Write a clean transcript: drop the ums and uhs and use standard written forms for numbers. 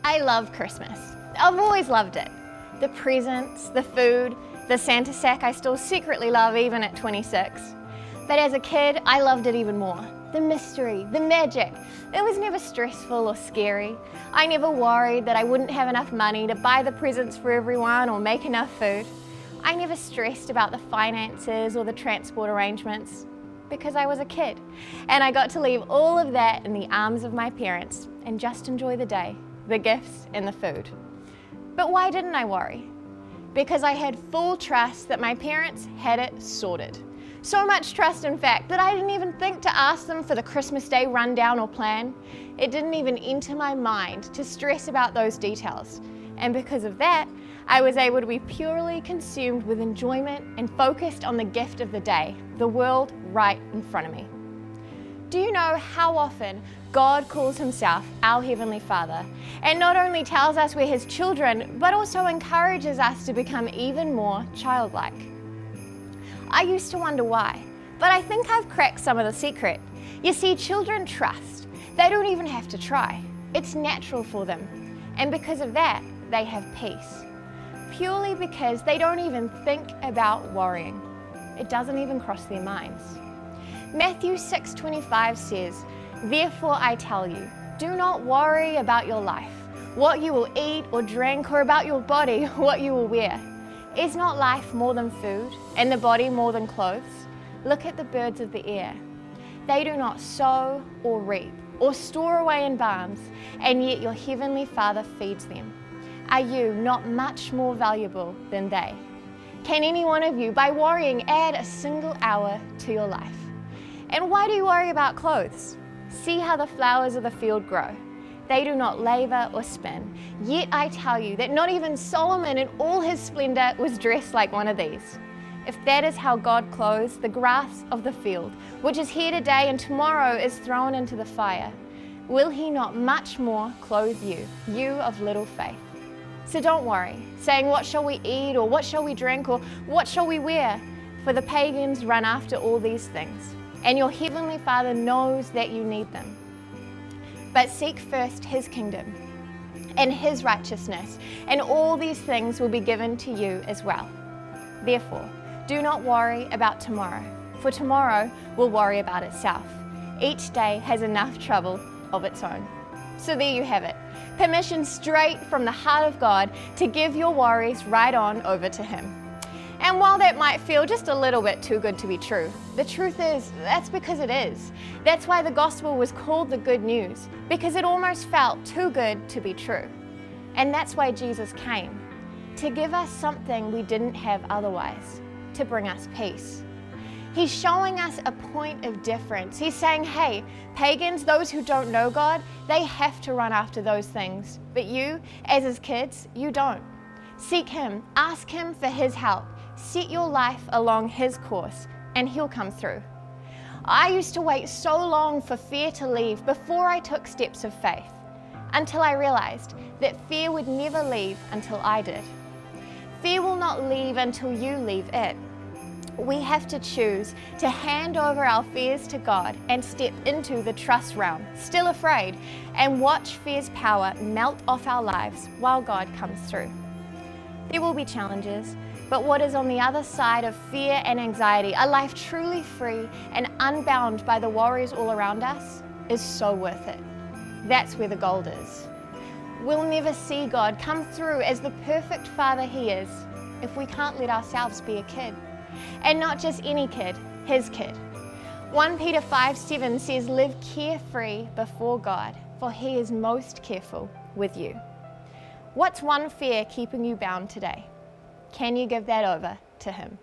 I love Christmas. I've always loved it. The presents, the food, the Santa sack I still secretly love even at 26. But as a kid, I loved it even more. The mystery, the magic. It was never stressful or scary. I never worried that I wouldn't have enough money to buy the presents for everyone or make enough food. I never stressed about the finances or the transport arrangements because I was a kid and I got to leave all of that in the arms of my parents and just enjoy the day, the gifts and the food. But why didn't I worry? Because I had full trust that my parents had it sorted. So much trust, in fact, that I didn't even think to ask them for the Christmas Day rundown or plan. It didn't even enter my mind to stress about those details. And because of that, I was able to be purely consumed with enjoyment and focused on the gift of the day, the world right in front of me. Do you know how often God calls himself our Heavenly Father and not only tells us we're his children, but also encourages us to become even more childlike? I used to wonder why, but I think I've cracked some of the secret. You see, children trust. They don't even have to try. It's natural for them. And because of that, they have peace. Purely because they don't even think about worrying. It doesn't even cross their minds. Matthew 6:25 says, "Therefore I tell you, do not worry about your life, what you will eat or drink, or about your body, what you will wear. Is not life more than food, and the body more than clothes? Look at the birds of the air. They do not sow or reap or store away in barns, and yet your heavenly Father feeds them. Are you not much more valuable than they? Can any one of you, by worrying, add a single hour to your life? And why do you worry about clothes? See how the flowers of the field grow. They do not labor or spin. Yet I tell you that not even Solomon in all his splendor was dressed like one of these. If that is how God clothes the grass of the field, which is here today and tomorrow is thrown into the fire, will he not much more clothe you, you of little faith? So don't worry, saying, what shall we eat, or what shall we drink, or what shall we wear? For the pagans run after all these things, and your heavenly Father knows that you need them. But seek first his kingdom and his righteousness, and all these things will be given to you as well. Therefore, do not worry about tomorrow, for tomorrow will worry about itself. Each day has enough trouble of its own." So there you have it. Permission straight from the heart of God to give your worries right on over to him. And while that might feel just a little bit too good to be true, the truth is, that's because it is. That's why the gospel was called the good news, because it almost felt too good to be true. And that's why Jesus came, to give us something we didn't have otherwise, to bring us peace. He's showing us a point of difference. He's saying, hey, pagans, those who don't know God, they have to run after those things. But you, as his kids, you don't. Seek him, ask him for his help. Set your life along his course, and he'll come through. I used to wait so long for fear to leave before I took steps of faith, until I realized that fear would never leave until I did. Fear will not leave until you leave it. We have to choose to hand over our fears to God and step into the trust realm, still afraid, and watch fear's power melt off our lives while God comes through. There will be challenges, but what is on the other side of fear and anxiety, a life truly free and unbound by the worries all around us, is so worth it. That's where the gold is. We'll never see God come through as the perfect Father he is if we can't let ourselves be a kid. And not just any kid, his kid. 1 Peter 5:7 says, "Live carefree before God, for he is most careful with you." What's one fear keeping you bound today? Can you give that over to him?